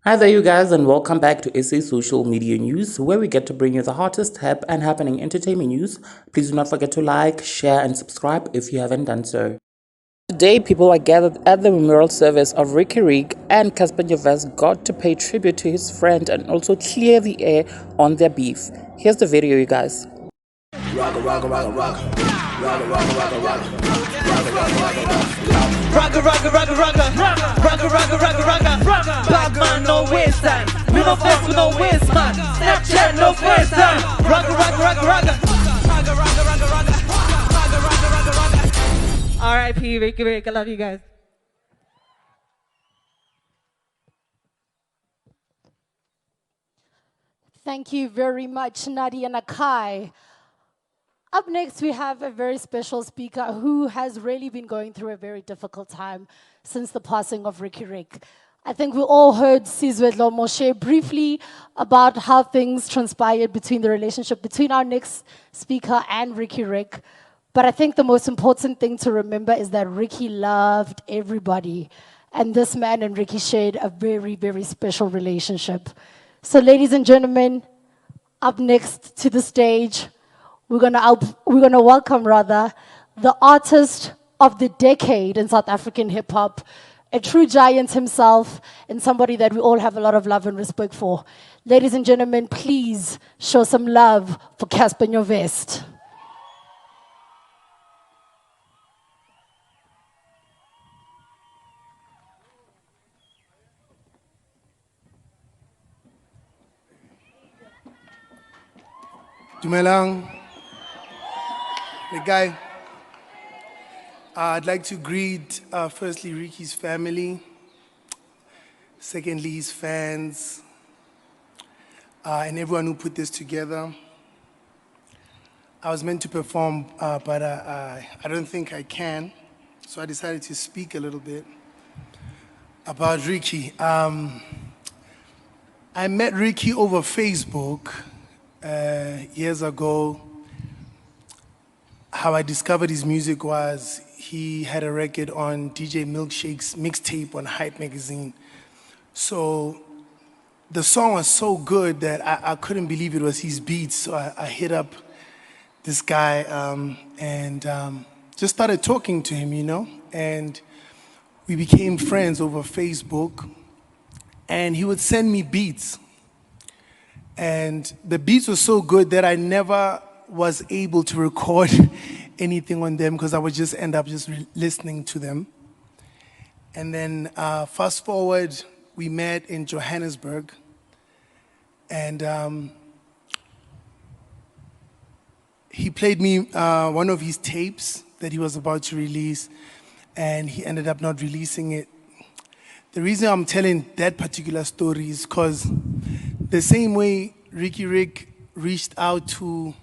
Hi there, you guys, and welcome back to SA Social Media News, where we get to bring you the hottest, hip, and happening entertainment news. Please do not forget to like, share, and subscribe if you haven't done so. Today, people are gathered at the memorial service of Ricky Rick, and Cassper nyovest got to pay tribute to his friend and also clear the air on their beef. Here's the video, you guys. Rocka, rocka, rocka, rocka. Rocka, rocka, rocka, rocka. Rocka, rocka, rocka, rocka. Rocka, rocka, rocka, rocka. Rocka, rocka, rocka, rocka. Bad man, no waste time. We no flex, we no waste man. Snapchat, no waste time. Rocka, rocka, rocka, rocka. Rocka, rocka, rocka, rocka. Rocka, rocka, rocka, rocka. R.I.P. Ricky Rick. I love you guys. Thank you very much, Nadia Nakai. Up next, we have a very special speaker who has really been going through a very difficult time since the passing of Ricky Rick. I think we all heard Sizwe Lomo share briefly about how things transpired between the relationship between our next speaker and Ricky Rick. But I think the most important thing to remember is that Ricky loved everybody. And this man and Ricky shared a very, very special relationship. So, ladies and gentlemen, up next to the stage, we're gonna welcome rather the artist of the decade in South African hip hop, a true giant himself, and somebody that we all have a lot of love and respect for. Ladies and gentlemen, please show some love for Cassper nyovest. Dumelang, the guy. I'd like to greet firstly Ricky's family, secondly his fans, and everyone who put this together. I was meant to perform, but I don't think I can, so I decided to speak a little bit about Ricky. I met Ricky over Facebook years ago. How I discovered his music was he had a record on DJ Milkshake's mixtape on Hype magazine. So the song was so good that I couldn't believe it was his beats. So I hit up this guy and just started talking to him, and we became friends over Facebook. And he would send me beats. And the beats were so good that I never was able to record anything on them because I would just end up just listening to them. And then fast forward, we met in Johannesburg. And he played me one of his tapes that he was about to release, and he ended up not releasing it. The reason I'm telling that particular story is because the same way Ricky Rick reached out to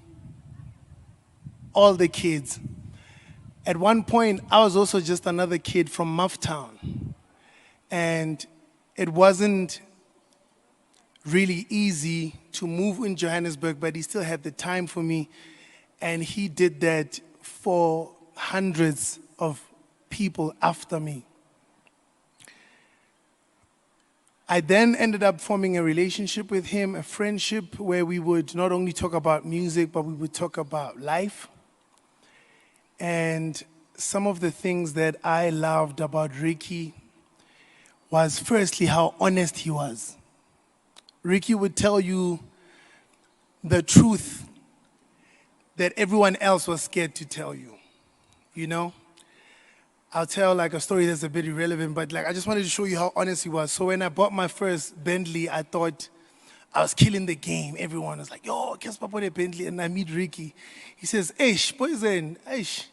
all the kids, at one point I was also just another kid from Mufftown. And it wasn't really easy to move in Johannesburg, but he still had the time for me. And he did that for hundreds of people after me. I then ended up forming a relationship with him, a friendship where we would not only talk about music, but we would talk about life. And some of the things that I loved about Ricky was firstly how honest he was. Ricky would tell you the truth that everyone else was scared to tell you, I'll tell like a story that's a bit irrelevant, but like I just wanted to show you how honest he was. So when I bought my first Bentley, I thought I was killing the game. Everyone was like, yo, Cassper bought a Bentley, and I meet Ricky. He says, Eish, poison, Eish.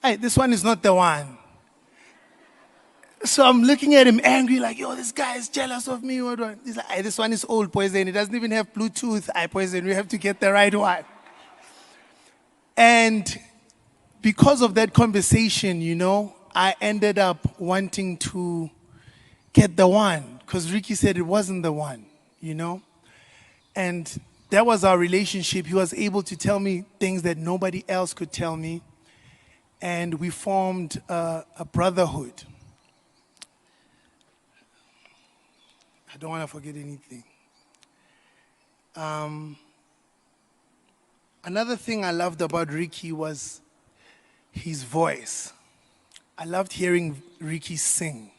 Hey, this one is not the one. So I'm looking at him angry, like, yo, this guy is jealous of me. What? He's like, hey, this one is old, poison. It doesn't even have Bluetooth. I poison, we have to get the right one. And because of that conversation, I ended up wanting to get the one because Ricky said it wasn't the one, And that was our relationship. He was able to tell me things that nobody else could tell me. And we formed a brotherhood. I don't want to forget anything. Another thing I loved about Ricky was his voice. I loved hearing Ricky sing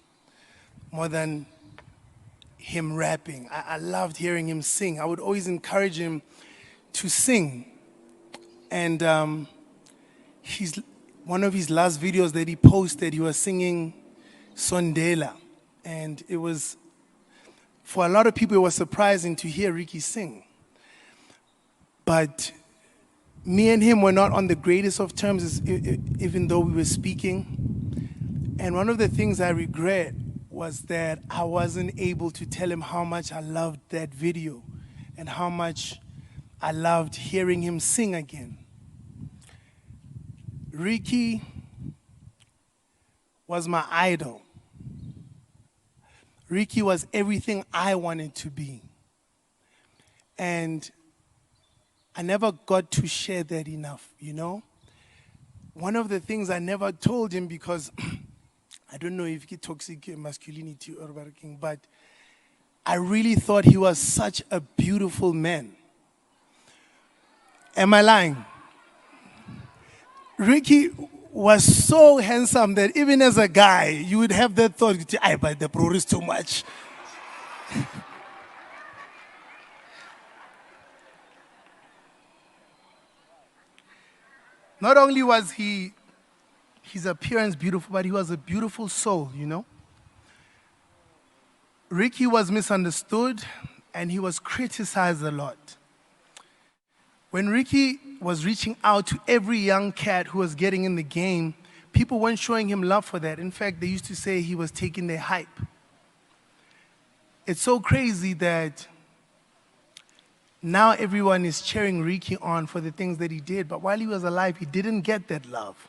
more than him rapping. I loved hearing him sing. I would always encourage him to sing. And one of his last videos that he posted, he was singing Sondela. And it was, for a lot of people, it was surprising to hear Ricky sing. But me and him were not on the greatest of terms, even though we were speaking. And one of the things I regret was that I wasn't able to tell him how much I loved that video and how much I loved hearing him sing again. Ricky was my idol. Ricky was everything I wanted to be. And I never got to share that enough, you know? One of the things I never told him, because I don't know if it's toxic masculinity or working, but I really thought he was such a beautiful man. Am I lying? Ricky was so handsome that even as a guy, you would have that thought, but the bro is too much. Not only was his appearance beautiful, but he was a beautiful soul, you know? Ricky was misunderstood and he was criticized a lot. When Ricky was reaching out to every young cat who was getting in the game, people weren't showing him love for that. In fact, they used to say he was taking their hype. It's so crazy that now everyone is cheering Ricky on for the things that he did, but while he was alive, he didn't get that love.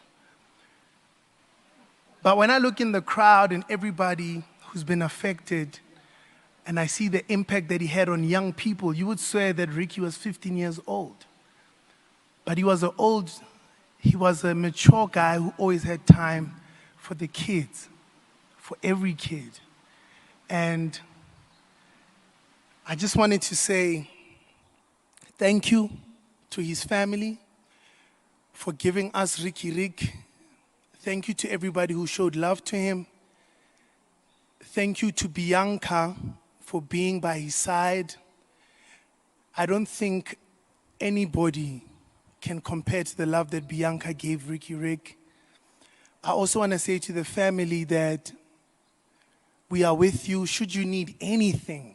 But when I look in the crowd and everybody who's been affected, and I see the impact that he had on young people, you would swear that Ricky was 15 years old. But he was a mature guy who always had time for the kids, for every kid. And I just wanted to say thank you to his family for giving us Ricky Rick. Thank you to everybody who showed love to him. Thank you to Bianca for being by his side. I don't think anybody can compare to the love that Bianca gave Ricky Rick. I also want to say to the family that we are with you. Should you need anything,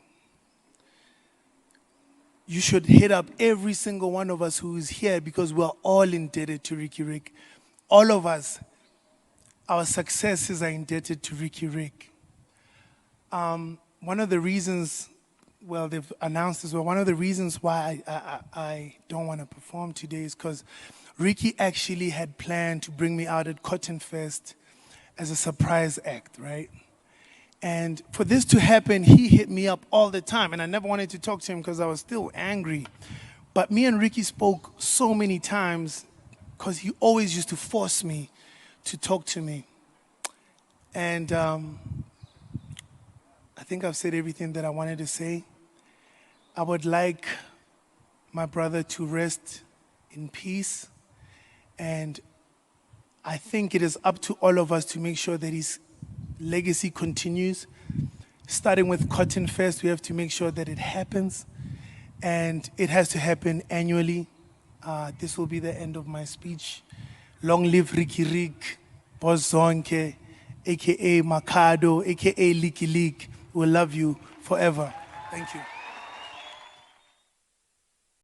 you should hit up every single one of us who is here, because we're all indebted to Ricky Rick. All of us, our successes are indebted to Ricky Rick. One of the reasons, well, they've announced as well, one of the reasons why I don't want to perform today is because Ricky actually had planned to bring me out at Cotton Fest as a surprise act, right? And for this to happen, he hit me up all the time, and I never wanted to talk to him because I was still angry. But me and Ricky spoke so many times because he always used to force me to talk to me. And I think I've said everything that I wanted to say. I would like my brother to rest in peace. And I think it is up to all of us to make sure that his legacy continues. Starting with Cotton Fest, we have to make sure that it happens. And it has to happen annually. This will be the end of my speech. Long live Ricky Rick, Boss Zonke, a.k.a. Makado, a.k.a. Licky Leak. We love you forever. Thank you.